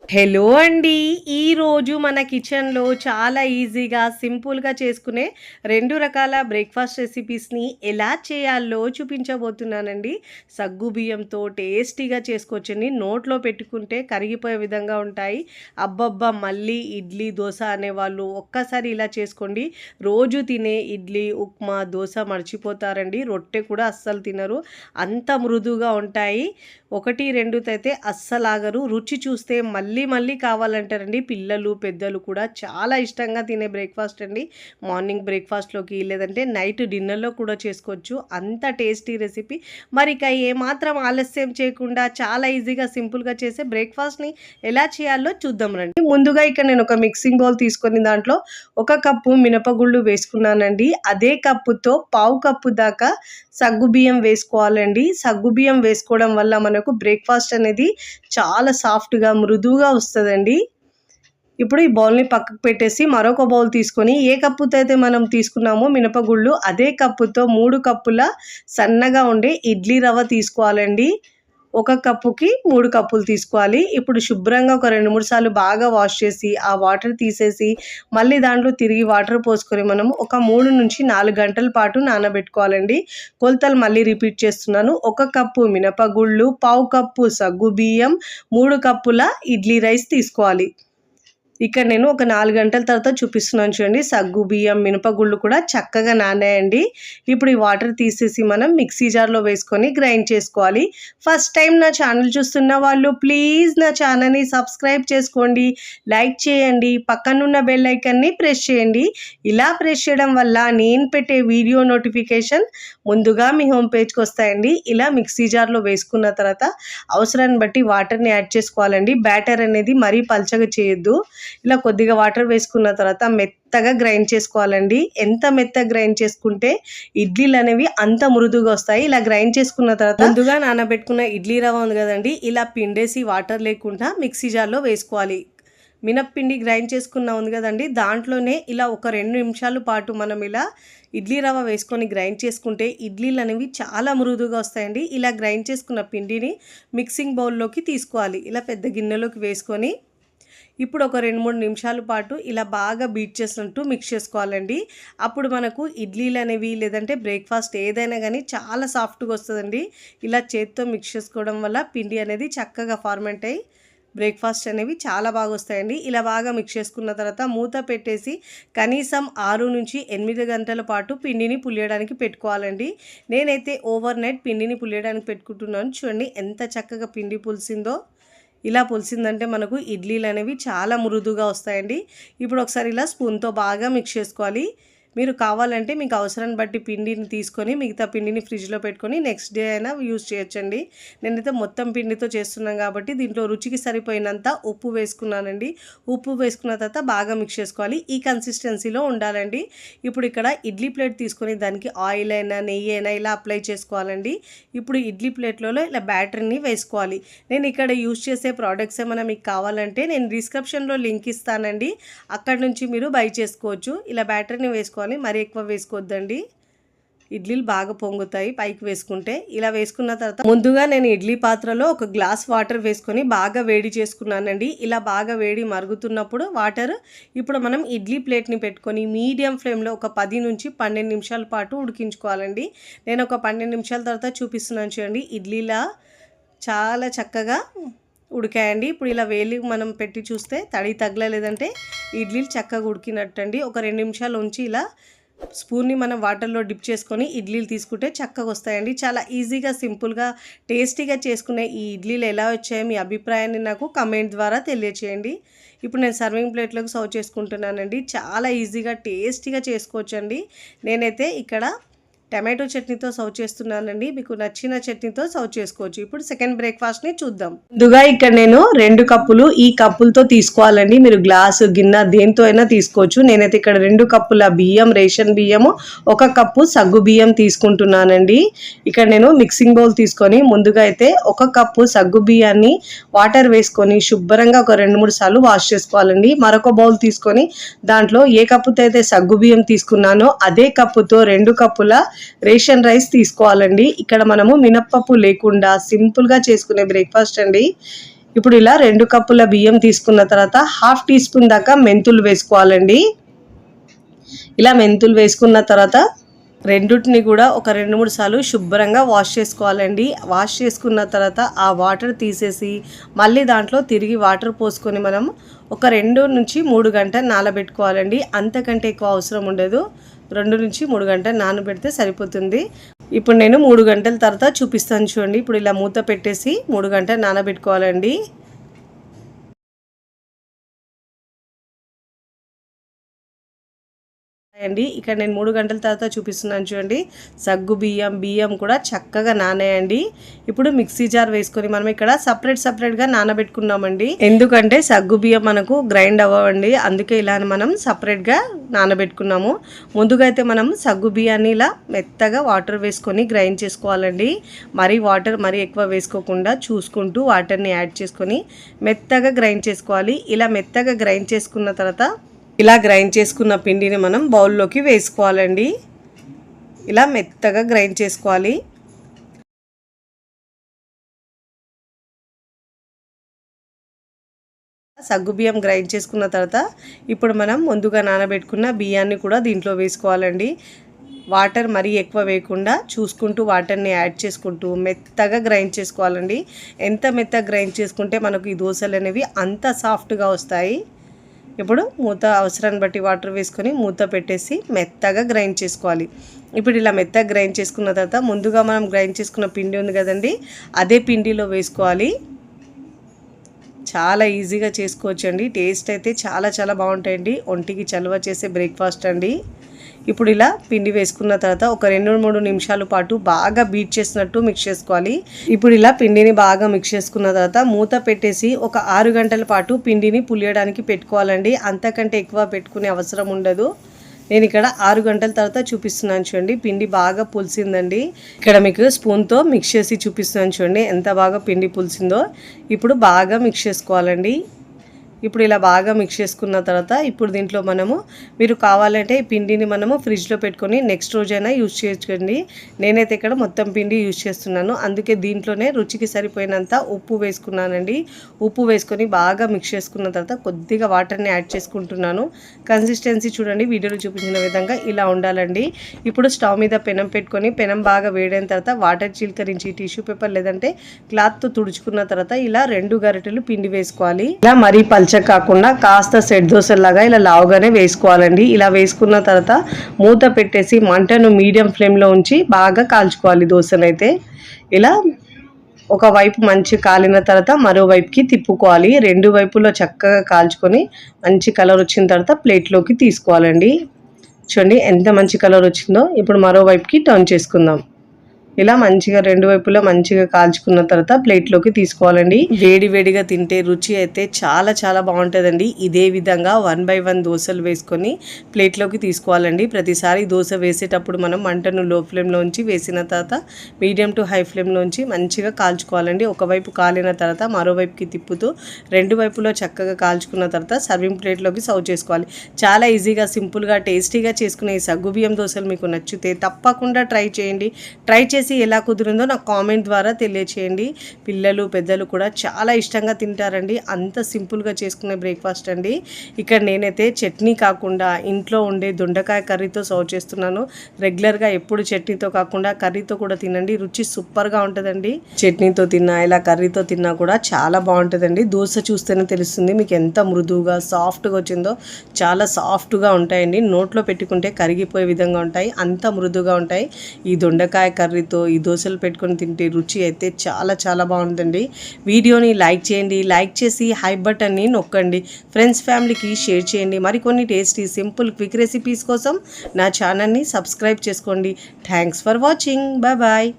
Hello అండి. ఈరోజు మన కిచెన్‌లో చాలా ఈజీగా, సింపుల్‌గా చేసుకునే 2 రకాల బ్రేక్‌ఫాస్ట్ రెసిపీస్‌ని ఎలా చేయాలో చూపించబోతున్నానండి. సగ్గు బియ్యంతో టేస్టీగా చేసుకోవచ్చండి. నోట్లో పెట్టుకుంటే కరిగిపోయే విధంగా ఉంటాయి. అబ్బబ్బా! మళ్ళీ ఇడ్లీ, దోస అనేవాళ్ళు ఒక్కసారి ఇలా చేసుకోండి. రోజు తినే ఇడ్లీ, ఉప్మా, దోస మర్చిపోతారండి. రొట్టె కూడా అస్సలు తినరు. అంత మృదువుగా ఉంటాయి. 1, 2 అయితే అస్సలాగరు. రుచి చూస్తే మళ్ళీ మళ్ళీ కావాలంటారండి. పిల్లలు, పెద్దలు కూడా చాలా ఇష్టంగా తినే బ్రేక్‌ఫాస్ట్ అండి. మార్నింగ్ బ్రేక్‌ఫాస్ట్‌లోకి లేదంటే నైట్ డిన్నర్‌లో కూడా చేసుకోవచ్చు. అంత టేస్టీ రెసిపీ. మరి ఇక ఏమాత్రం ఆలస్యం చేయకుండా చాలా ఈజీగా, సింపుల్‌గా చేసే బ్రేక్‌ఫాస్ట్‌ని ఎలా చేయాలో చూద్దాం రండి. ముందుగా ఇక్కడ నేను ఒక మిక్సింగ్ బౌల్ తీసుకొని దాంట్లో 1 కప్పు మినపగుళ్ళు వేసుకున్నానండి. అదే కప్పుతో పావు కప్పు దాకా సగ్గుబియ్యం వేసుకోవాలండి. సగ్గుబియ్యం వేసుకోవడం వల్ల మనకు బ్రేక్‌ఫాస్ట్ అనేది చాలా సాఫ్ట్‌గా, మృదువుగా వస్తదండి. ఇప్పుడు ఈ బౌల్‌ని పక్కకు పెట్టేసి మరొక బౌల్ తీసుకొని ఏ కప్పుతో అయితే మనం తీసుకున్నామో మినపగుళ్ళు అదే కప్పుతో 3 కప్పుల సన్నగా ఉండే ఇడ్లీ రవ్వ తీసుకోవాలండి. 1 కప్పుకి 3 కప్పులు తీసుకోవాలి. ఇప్పుడు శుభ్రంగా ఒక 2, 3 సార్లు బాగా వాష్ చేసి, ఆ వాటర్ తీసేసి, మళ్ళీ దాంట్లో తిరిగి వాటర్ పోసుకొని మనం ఒక 3-4 గంటల పాటు నానబెట్టుకోవాలండి. కొలతలు మళ్ళీ రిపీట్ చేస్తున్నాను. 1 కప్పు మినపగుళ్ళు, పావు కప్పు సగ్గుబియ్యం, 3 కప్పుల ఇడ్లీ రైస్ తీసుకోవాలి. ఇక్కడ నేను ఒక 4 గంటల తర్వాత చూపిస్తున్నాను చూడండి. సగ్గు బియ్యం, మినపగుళ్ళు కూడా చక్కగా నానాయండి. ఇప్పుడు ఈ వాటర్ తీసేసి మనం మిక్సీ జార్‌లో వేసుకొని గ్రైండ్ చేసుకోవాలి. ఫస్ట్ టైం నా ఛానల్ చూస్తున్న వాళ్ళు ప్లీజ్ నా ఛానల్‌ని సబ్స్క్రైబ్ చేసుకోండి, లైక్ చేయండి, పక్కనున్న బెల్ ఐకాన్‌ని ప్రెస్ చేయండి. ఇలా ప్రెస్ చేయడం వల్ల నేను పెట్టే వీడియో నోటిఫికేషన్ ముందుగా మీ హోమ్ పేజ్‌కి వస్తాయండి. ఇలా మిక్సీ జార్‌లో వేసుకున్న తర్వాత అవసరాన్ని బట్టి వాటర్‌ని యాడ్ చేసుకోవాలండి. బ్యాటర్ అనేది మరీ పల్చగా చేయొద్దు. ఇలా కొద్దిగా వాటర్ వేసుకున్న తర్వాత మెత్తగా గ్రైండ్ చేసుకోవాలండి. ఎంత మెత్తగా గ్రైండ్ చేసుకుంటే ఇడ్లీలు అనేవి అంత మృదువుగా వస్తాయి. ఇలా గ్రైండ్ చేసుకున్న తర్వాత ముందుగా నానబెట్టుకున్న ఇడ్లీ రవ్వ ఉంది కదండి, ఇలా పిండేసి వాటర్ లేకుండా మిక్సీ జార్లో వేసుకోవాలి. మినప్పిండి గ్రైండ్ చేసుకున్న ఉంది కదండి, దాంట్లోనే ఇలా ఒక 2 నిమిషాల పాటు మనం ఇలా ఇడ్లీ రవ్వ వేసుకొని గ్రైండ్ చేసుకుంటే ఇడ్లీలు అనేవి చాలా మృదువుగా వస్తాయండి. ఇలా గ్రైండ్ చేసుకున్న పిండిని మిక్సింగ్ బౌల్లోకి తీసుకోవాలి. ఇలా పెద్ద గిన్నెలోకి వేసుకొని ఇప్పుడు ఒక 2, 3 నిమిషాల పాటు ఇలా బాగా బీట్ చేసినట్టు మిక్స్ చేసుకోవాలండి. అప్పుడు మనకు ఇడ్లీలు అనేవి లేదంటే బ్రేక్‌ఫాస్ట్ ఏదైనా కానీ చాలా సాఫ్ట్‌గా వస్తుందండి. ఇలా చేత్తో మిక్స్ చేసుకోవడం వల్ల పిండి అనేది చక్కగా ఫార్మెంట్ అయ్యి బ్రేక్‌ఫాస్ట్ అనేవి చాలా బాగా వస్తాయండి. ఇలా బాగా మిక్స్ చేసుకున్న తర్వాత మూత పెట్టేసి కనీసం 6-8 గంటల పాటు పిండిని పులియడానికి పెట్టుకోవాలండి. నేనైతే ఓవర్ నైట్ పిండిని పులియడానికి పెట్టుకుంటున్నాను. చూడండి ఎంత చక్కగా పిండి పులిసిందో. ఇలా పులిసిందంటే మనకు ఇడ్లీలు అనేవి చాలా మృదువుగా వస్తాయండి. ఇప్పుడు ఒకసారి ఇలా స్పూన్తో బాగా మిక్స్ చేసుకోవాలి. మీరు కావాలంటే మీకు అవసరాన్ని బట్టి పిండిని తీసుకొని మిగతా పిండిని ఫ్రిడ్జ్లో పెట్టుకొని నెక్స్ట్ డే అయినా యూజ్ చేయొచ్చండి. నేనైతే మొత్తం పిండితో చేస్తున్నాను కాబట్టి దీంట్లో రుచికి సరిపోయినంత ఉప్పు వేసుకున్నానండి. ఉప్పు వేసుకున్న తర్వాత బాగా మిక్స్ చేసుకోవాలి. ఈ కన్సిస్టెన్సీలో ఉండాలండి. ఇప్పుడు ఇక్కడ ఇడ్లీ ప్లేట్ తీసుకొని దానికి ఆయిల్ అయినా నెయ్యి అయినా ఇలా అప్లై చేసుకోవాలండి. ఇప్పుడు ఇడ్లీ ప్లేట్లలో ఇలా బ్యాటర్ని వేసుకోవాలి. నేను ఇక్కడ యూజ్ చేసే ప్రోడక్ట్స్ ఏమైనా మీకు కావాలంటే నేను డిస్క్రిప్షన్లో లింక్ ఇస్తానండి, అక్కడ నుంచి మీరు బై చేసుకోవచ్చు. ఇలా బ్యాటర్ని వేసుకోవాలి, మరీ ఎక్కువ వేసుకోవద్దండి. ఇడ్లీలు బాగా పొంగుతాయి పైకి వేసుకుంటే. ఇలా వేసుకున్న తర్వాత ముందుగా నేను ఇడ్లీ పాత్రలో ఒక గ్లాస్ వాటర్ వేసుకొని బాగా వేడి చేసుకున్నానండి. ఇలా బాగా వేడి మరుగుతున్నప్పుడు వాటర్ ఇప్పుడు మనం ఇడ్లీ ప్లేట్ని పెట్టుకొని మీడియం ఫ్లేమ్లో ఒక 10-12 నిమిషాల పాటు ఉడికించుకోవాలండి. నేను ఒక 12 నిమిషాల తర్వాత చూపిస్తున్నాను చూడండి. ఇడ్లీలా చాలా చక్కగా ఉడికాయండి. ఇప్పుడు ఇలా వేలి మనం పెట్టి చూస్తే తడి తగలలేదంటే ఇడ్లీలు చక్కగా ఉడికినట్టండి. ఒక 2 నిమిషాలు ఉంచి ఇలా స్పూన్ని మనం వాటర్లో డిప్ చేసుకొని ఇడ్లీలు తీసుకుంటే చక్కగా వస్తాయండి. చాలా ఈజీగా, సింపుల్గా, టేస్టీగా చేసుకునే ఈ ఇడ్లీలు ఎలా వచ్చాయో మీ అభిప్రాయాన్ని నాకు కమెంట్ ద్వారా తెలియచేయండి. ఇప్పుడు నేను సర్వింగ్ ప్లేట్లోకి సర్వ్ చేసుకుంటున్నానండి. చాలా ఈజీగా, టేస్టీగా చేసుకోవచ్చండి. నేనైతే ఇక్కడ టమాటో చట్నీతో సర్వ్ చేస్తున్నానండి. మీకు నచ్చిన చట్నీతో సర్వ్ చేసుకోవచ్చు. ఇప్పుడు సెకండ్ బ్రేక్‌ఫాస్ట్‌ని చూద్దాం. ముందుగా ఇక్కడ నేను 2 కప్పులు ఈ కప్పులతో తీసుకోవాలండి. మీరు గ్లాసు, గిన్నె దేంతో అయినా తీసుకోవచ్చు. నేనైతే ఇక్కడ 2 కప్పుల బియ్యం, రేషన్ బియ్యము, 1 కప్పు సగ్గు బియ్యం తీసుకుంటున్నానండి. ఇక్కడ నేను మిక్సింగ్ బౌల్ తీసుకొని ముందుగా అయితే 1 కప్పు సగ్గు బియ్యాన్ని వాటర్ వేసుకొని శుభ్రంగా ఒక 2-3 సార్లు వాష్ చేసుకోవాలండి. మరొక బౌల్ తీసుకొని దాంట్లో ఏ కప్పుతో అయితే సగ్గు బియ్యం తీసుకున్నానో అదే కప్పుతో 2 కప్పుల రేషన్ రైస్ తీసుకోవాలండి. ఇక్కడ మనము మినప్పప్పు లేకుండా సింపుల్గా చేసుకునే బ్రేక్‌ఫాస్ట్ అండి. ఇప్పుడు ఇలా 2 కప్పుల బియ్యం తీసుకున్న తర్వాత హాఫ్ టీ స్పూన్ దాకా మెంతులు వేసుకోవాలండి. ఇలా మెంతులు వేసుకున్న తర్వాత రెండుటిని కూడా ఒక 2-3 సార్లు శుభ్రంగా వాష్ చేసుకోవాలండి. వాష్ చేసుకున్న తర్వాత ఆ వాటర్ తీసేసి మళ్ళీ దాంట్లో తిరిగి వాటర్ పోసుకొని మనం ఒక 2 నుంచి 3 గంటలు నానబెట్టుకోవాలండి. అంతకంటే ఎక్కువ అవసరం ఉండదు. 2 నుంచి 3 గంటలు నానబెడితే సరిపోతుంది. ఇప్పుడు నేను 3 గంటల తర్వాత చూపిస్తాను చూడండి. ఇప్పుడు ఇలా మూత పెట్టేసి 3 గంటలు నానబెట్టుకోవాలండి. అండి ఇక్కడ నేను 3 గంటల తర్వాత చూపిస్తున్నాను చూడండి. సగ్గు బియ్యం కూడా చక్కగా నానాయండి. ఇప్పుడు మిక్సీ జార్ వేసుకొని మనం ఇక్కడ సపరేట్గా నానబెట్టుకున్నామండి. ఎందుకంటే సగ్గు బియ్యం మనకు గ్రైండ్ అవ్వండి, అందుకే ఇలా మనం సపరేట్గా నానబెట్టుకున్నాము. ముందుగా అయితే మనం సగ్గు బియ్యాన్ని ఇలా మెత్తగా వాటర్ వేసుకొని గ్రైండ్ చేసుకోవాలండి. వాటర్ మరీ ఎక్కువ వేసుకోకుండా చూసుకుంటూ వాటర్ని యాడ్ చేసుకొని మెత్తగా గ్రైండ్ చేసుకోవాలి. ఇలా మెత్తగా గ్రైండ్ చేసుకున్న తర్వాత ఇలా గ్రైండ్ చేసుకున్న పిండిని మనం బౌల్లోకి వేసుకోవాలండి. ఇలా మెత్తగా గ్రైండ్ చేసుకోవాలి. సగ్గుబియ్యం గ్రైండ్ చేసుకున్న తర్వాత ఇప్పుడు మనం ముందుగా నానబెట్టుకున్న బియ్యాన్ని కూడా దీంట్లో వేసుకోవాలండి. వాటర్ మరీ ఎక్కువ వేయకుండా చూసుకుంటూ వాటర్ని యాడ్ చేసుకుంటూ మెత్తగా గ్రైండ్ చేసుకోవాలండి. ఎంత మెత్తగా గ్రైండ్ చేసుకుంటే మనకు ఈ దోశలు అనేవి అంత సాఫ్ట్గా వస్తాయి. ఇప్పుడు మూత అవసరాన్ని బట్టి వాటర్ వేసుకొని మూత పెట్టేసి మెత్తగా గ్రైండ్ చేసుకోవాలి. ఇప్పుడు ఇలా మెత్తగా గ్రైండ్ చేసుకున్న తర్వాత ముందుగా మనం గ్రైండ్ చేసుకున్న పిండి ఉంది కదండి, అదే పిండిలో వేసుకోవాలి. చాలా ఈజీగా చేసుకోవచ్చండి. టేస్ట్ అయితే చాలా బాగుంటాయండి. ఒంటికి చలువ చేసే బ్రేక్ఫాస్ట్ అండి. ఇప్పుడు ఇలా పిండి వేసుకున్న తర్వాత ఒక 2-3 నిమిషాల పాటు బాగా బీట్ చేసినట్టు మిక్స్ చేసుకోవాలి. ఇప్పుడు ఇలా పిండిని బాగా మిక్స్ చేసుకున్న తర్వాత మూత పెట్టేసి ఒక 6 గంటల పాటు పిండిని పులియడానికి పెట్టుకోవాలండి. అంతకంటే ఎక్కువ పెట్టుకునే అవసరం ఉండదు. నేను ఇక్కడ 6 గంటల తర్వాత చూపిస్తున్నాను చూడండి. పిండి బాగా పులిసిందండి. ఇక్కడ మీకు స్పూన్తో మిక్స్ చేసి చూపిస్తున్నాను చూడండి ఎంత బాగా పిండి పులిసిందో. ఇప్పుడు బాగా మిక్స్ చేసుకోవాలండి. ఇప్పుడు ఇలా బాగా మిక్స్ చేసుకున్న తర్వాత ఇప్పుడు దీంట్లో మీరు కావాలంటే ఈ పిండిని మనము ఫ్రిడ్జ్లో పెట్టుకొని నెక్స్ట్ రోజైనా యూజ్ చేసుకోండి. నేనైతే ఇక్కడ మొత్తం పిండి యూజ్ చేస్తున్నాను, అందుకే దీంట్లోనే రుచికి సరిపోయినంత ఉప్పు వేసుకున్నానండి. ఉప్పు వేసుకొని బాగా మిక్స్ చేసుకున్న తర్వాత కొద్దిగా వాటర్ని యాడ్ చేసుకుంటున్నాను. కన్సిస్టెన్సీ చూడండి, వీడియోలో చూపించిన విధంగా ఇలా ఉండాలండి. ఇప్పుడు స్టవ్ మీద పెనం పెట్టుకొని పెనం బాగా వేడైన తర్వాత వాటర్ చిలకరించి టిష్యూ పేపర్ లేదంటే క్లాత్తో తుడుచుకున్న తర్వాత ఇలా 2 గరిటెలు పిండి వేసుకోవాలి. ఇలా మరీ కాకుండా కాస్త సెట్ దోశలాగా ఇలా లావుగానే వేసుకోవాలండి. ఇలా వేసుకున్న తర్వాత మూత పెట్టేసి మంటను మీడియం ఫ్లేమ్లో ఉంచి బాగా కాల్చుకోవాలి దోశనైతే. ఇలా ఒకవైపు మంచి కాలిన తర్వాత మరోవైపుకి తిప్పుకోవాలి. 2 వైపులో చక్కగా కాల్చుకొని మంచి కలర్ వచ్చిన తర్వాత ప్లేట్లోకి తీసుకోవాలండి. చూడండి ఎంత మంచి కలర్ వచ్చిందో. ఇప్పుడు మరోవైపుకి టర్న్ చేసుకుందాం. ఇలా మంచిగా 2 వైపులా మంచిగా కాల్చుకున్న తర్వాత ప్లేట్లోకి తీసుకోవాలండి. వేడిగా తింటే రుచి అయితే చాలా బాగుంటుందండి. ఇదే విధంగా 1 by 1 దోశలు వేసుకొని ప్లేట్లోకి తీసుకోవాలండి. ప్రతిసారి దోశ వేసేటప్పుడు మనం మంటను లో ఫ్లేమ్లో ఉంచి వేసిన తర్వాత మీడియం టు హై ఫ్లేమ్లో ఉంచి మంచిగా కాల్చుకోవాలండి. ఒకవైపు కాలిన తర్వాత మరోవైపుకి తిప్పుతూ 2 వైపులో చక్కగా కాల్చుకున్న తర్వాత సర్వింగ్ ప్లేట్లోకి సర్వ్ చేసుకోవాలి. చాలా ఈజీగా సింపుల్గా టేస్టీగా చేసుకునే ఈ సగ్గుబియ్యం దోశలు మీకు నచ్చితే తప్పకుండా ట్రై చేయండి. ట్రై చేసి ఎలా కుదిరిందో నాకు కామెంట్ ద్వారా తెలియచేయండి. పిల్లలు పెద్దలు కూడా చాలా ఇష్టంగా తింటారండి. అంత సింపుల్గా చేసుకునే బ్రేక్ఫాస్ట్ అండి. ఇక్కడ నేనైతే చట్నీ కాకుండా ఇంట్లో ఉండే దొండకాయ కర్రీతో సర్వ్ చేస్తున్నాను. రెగ్యులర్గా ఎప్పుడు చట్నీతో కాకుండా కర్రీతో కూడా తినండి, రుచి సూపర్గా ఉంటుందండి. చట్నీతో తిన్నా ఇలా కర్రీతో తిన్నా కూడా చాలా బాగుంటుందండి. దోశ చూస్తేనే తెలుస్తుంది మీకు ఎంత మృదువుగా సాఫ్ట్గా వచ్చిందో. చాలా సాఫ్ట్గా ఉంటాయండి, నోట్లో పెట్టుకుంటే కరిగిపోయే విధంగా ఉంటాయి, అంత మృదువుగా ఉంటాయి. ఈ దొండకాయ కర్రీతో ఈ దోశలు పెట్టుకొని తింటే రుచి అయితే చాలా బాగుంటుంది. వీడియోని లైక్ చేయండి, లైక్ చేసి హై బటన్ని నొక్కండి. ఫ్రెండ్స్ ఫ్యామిలీకి షేర్ చేయండి. మరికొన్ని టేస్టీ సింపుల్ క్విక్ రెసిపీస్ కోసం నా ఛానల్ని సబ్స్క్రైబ్ చేసుకోండి. Thanks for watching. బాయ్.